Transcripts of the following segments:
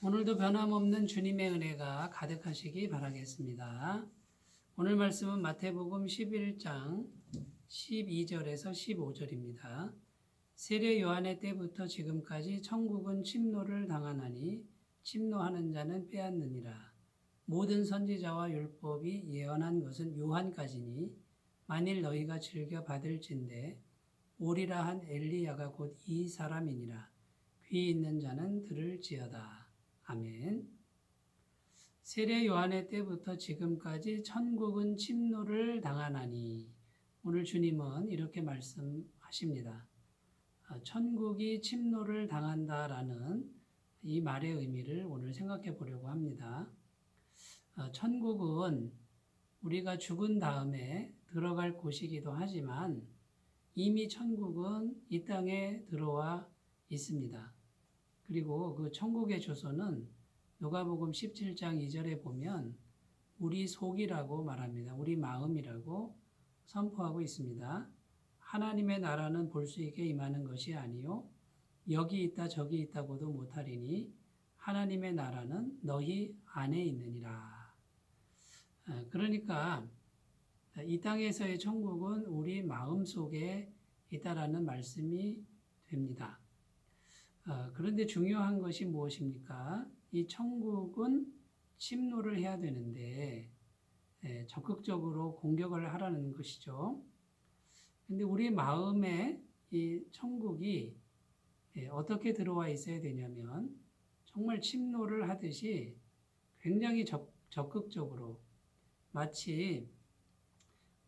오늘도 변함없는 주님의 은혜가 가득하시기 바라겠습니다. 오늘 말씀은 마태복음 11장 12절에서 15절입니다. 세례 요한의 때부터 지금까지 천국은 침노를 당하나니 침노하는 자는 빼앗느니라. 모든 선지자와 율법이 예언한 것은 요한까지니 만일 너희가 즐겨 받을진대 오리라 한 엘리야가 곧 이 사람이니라. 귀 있는 자는 들을지어다. 아멘. 세례 요한의 때부터 지금까지 천국은 침노를 당하나니 오늘 주님은 이렇게 말씀하십니다. 천국이 침노를 당한다라는 이 말의 의미를 오늘 생각해 보려고 합니다. 천국은 우리가 죽은 다음에 들어갈 곳이기도 하지만 이미 천국은 이 땅에 들어와 있습니다. 그리고 그 천국의 주소는 누가복음 17장 2절에 보면 우리 속이라고 말합니다. 우리 마음이라고 선포하고 있습니다. 하나님의 나라는 볼 수 있게 임하는 것이 아니요 여기 있다 저기 있다고도 못하리니 하나님의 나라는 너희 안에 있느니라. 그러니까 이 땅에서의 천국은 우리 마음 속에 있다라는 말씀이 됩니다. 그런데 중요한 것이 무엇입니까? 이 천국은 침노를 해야 되는데 적극적으로 공격을 하라는 것이죠. 근데 우리 마음에 이 천국이 어떻게 들어와 있어야 되냐면 정말 침노를 하듯이 굉장히 적극적으로 마치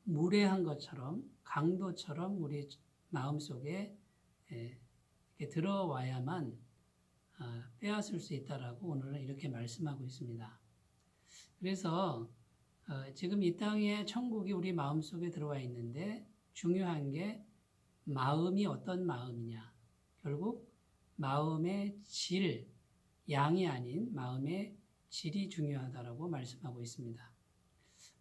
무례한 것처럼 강도처럼 우리 마음속에 들어와야만 빼앗을 수 있다라고 오늘은 이렇게 말씀하고 있습니다. 그래서 지금 이 땅에 천국이 우리 마음속에 들어와 있는데 중요한 게 마음이 어떤 마음이냐. 결국 마음의 질, 양이 아닌 마음의 질이 중요하다라고 말씀하고 있습니다.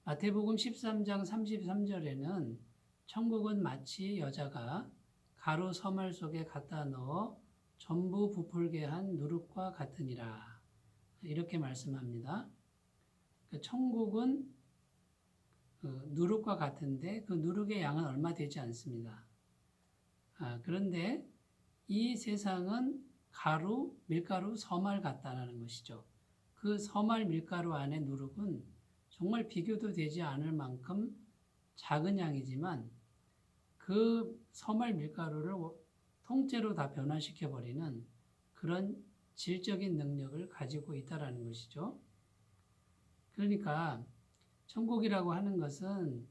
마태복음 13장 33절에는 천국은 마치 여자가 가루 서말 속에 갖다 넣어 전부 부풀게 한 누룩과 같으니라. 이렇게 말씀합니다. 천국은 누룩과 같은데 그 누룩의 양은 얼마 되지 않습니다. 그런데 이 세상은 가루, 밀가루, 서말 같다는 것이죠. 그 서말 밀가루 안에 누룩은 정말 비교도 되지 않을 만큼 작은 양이지만 그 서말 밀가루를 통째로 다 변화시켜버리는 그런 질적인 능력을 가지고 있다는 것이죠. 그러니까 천국이라고 하는 것은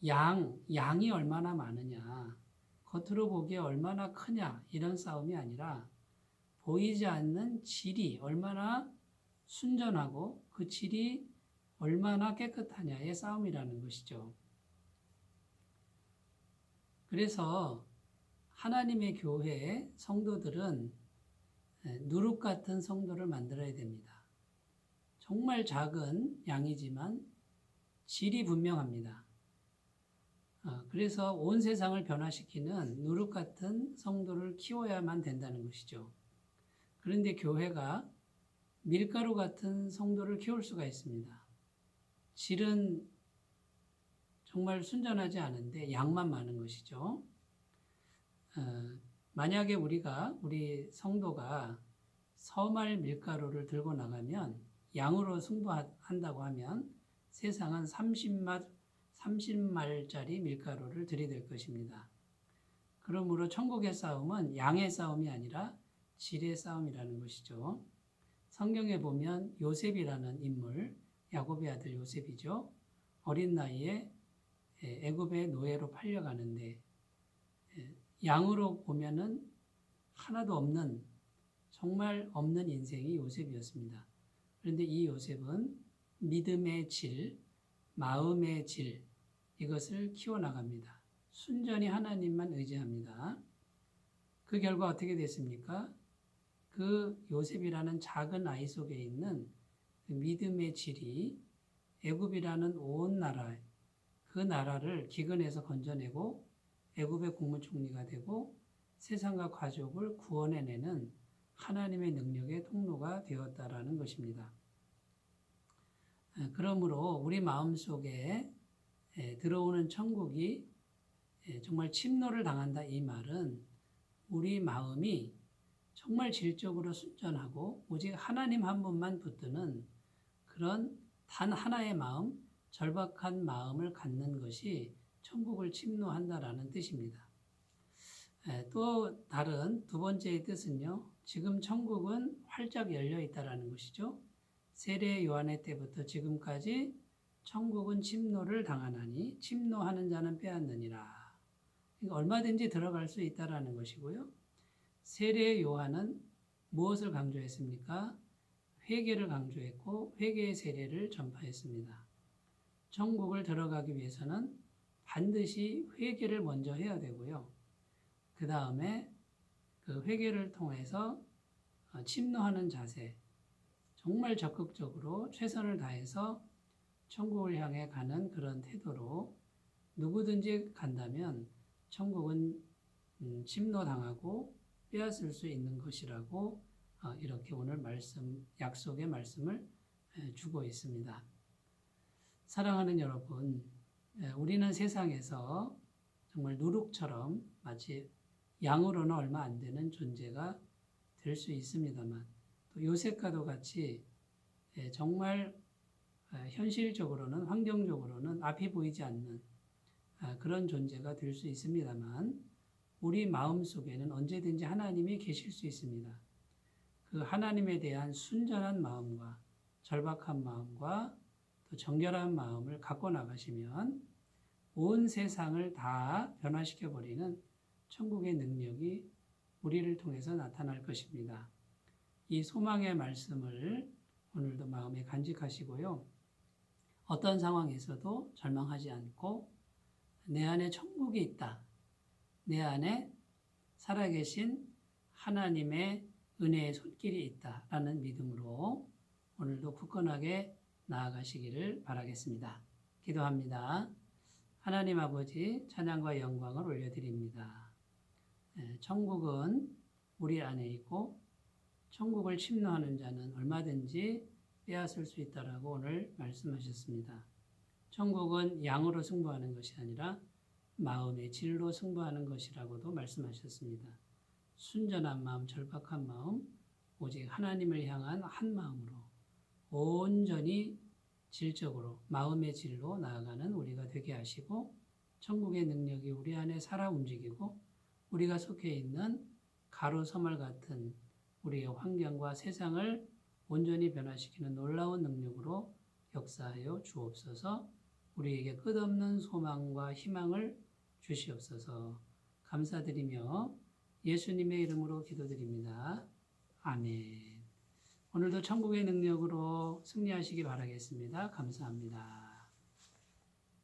양이 얼마나 많으냐, 겉으로 보기에 얼마나 크냐 이런 싸움이 아니라 보이지 않는 질이 얼마나 순전하고 그 질이 얼마나 깨끗하냐의 싸움이라는 것이죠. 그래서 하나님의 교회의 성도들은 누룩 같은 성도를 만들어야 됩니다. 정말 작은 양이지만 질이 분명합니다. 그래서 온 세상을 변화시키는 누룩 같은 성도를 키워야만 된다는 것이죠. 그런데 교회가 밀가루 같은 성도를 키울 수가 있습니다. 질은 정말 순전하지 않은데 양만 많은 것이죠. 만약에 우리 성도가 서말 밀가루를 들고 나가면 양으로 승부한다고 하면 세상은 30말짜리 밀가루를 들이댈 것입니다. 그러므로 천국의 싸움은 양의 싸움이 아니라 질의 싸움이라는 것이죠. 성경에 보면 요셉이라는 인물, 야곱의 아들 요셉이죠. 어린 나이에 애굽의 노예로 팔려가는데 양으로 보면은 하나도 없는 정말 없는 인생이 요셉이었습니다. 그런데 이 요셉은 믿음의 질, 마음의 질 이것을 키워나갑니다. 순전히 하나님만 의지합니다. 그 결과 어떻게 됐습니까? 그 요셉이라는 작은 아이 속에 있는 그 믿음의 질이 애굽이라는 온 나라, 그 나라를 기근에서 건져내고 애굽의 국무총리가 되고 세상과 가족을 구원해내는 하나님의 능력의 통로가 존재가 되었다라는 것입니다. 그러므로 우리 마음속에 들어오는 천국이 정말 침노를 당한다 이 말은 우리 마음이 정말 질적으로 순전하고 오직 하나님 한 분만 붙드는 그런 단 하나의 마음, 절박한 마음을 갖는 것이 천국을 침노한다라는 뜻입니다. 또 다른 두 번째의 뜻은요. 지금 천국은 활짝 열려 있다라는 것이죠. 세례 요한의 때부터 지금까지 천국은 침노를 당하나니 침노하는 자는 빼앗느니라. 그러니까 얼마든지 들어갈 수 있다라는 것이고요. 세례 요한은 무엇을 강조했습니까? 회개를 강조했고 회개의 세례를 전파했습니다. 천국을 들어가기 위해서는 반드시 회개를 먼저 해야 되고요. 그 다음에 그 회개를 통해서 침노하는 자세, 정말 적극적으로 최선을 다해서 천국을 향해 가는 그런 태도로 누구든지 간다면 천국은 침노당하고 빼앗을 수 있는 것이라고 이렇게 오늘 약속의 말씀을 주고 있습니다. 사랑하는 여러분, 우리는 세상에서 정말 누룩처럼 마치 양으로는 얼마 안 되는 존재가 될 수 있습니다만 또 요셉과도 같이 정말 현실적으로는 환경적으로는 앞이 보이지 않는 그런 존재가 될 수 있습니다만 우리 마음 속에는 언제든지 하나님이 계실 수 있습니다. 그 하나님에 대한 순전한 마음과 절박한 마음과 또 정결한 마음을 갖고 나가시면 온 세상을 다 변화시켜버리는 천국의 능력이 우리를 통해서 나타날 것입니다. 이 소망의 말씀을 오늘도 마음에 간직하시고요. 어떤 상황에서도 절망하지 않고 내 안에 천국이 있다. 내 안에 살아계신 하나님의 은혜의 손길이 있다라는 믿음으로 오늘도 굳건하게 나아가시기를 바라겠습니다. 기도합니다. 하나님 아버지 찬양과 영광을 올려드립니다. 천국은 우리 안에 있고 천국을 침노하는 자는 얼마든지 빼앗을 수 있다라고 오늘 말씀하셨습니다. 천국은 양으로 승부하는 것이 아니라 마음의 질로 승부하는 것이라고도 말씀하셨습니다. 순전한 마음, 절박한 마음, 오직 하나님을 향한 한 마음으로 온전히 질적으로 마음의 질로 나아가는 우리가 되게 하시고 천국의 능력이 우리 안에 살아 움직이고 우리가 속해 있는 가루 서말 같은 우리의 환경과 세상을 온전히 변화시키는 놀라운 능력으로 역사하여 주옵소서. 우리에게 끝없는 소망과 희망을 주시옵소서. 감사드리며 예수님의 이름으로 기도드립니다. 아멘. 오늘도 천국의 능력으로 승리하시기 바라겠습니다. 감사합니다.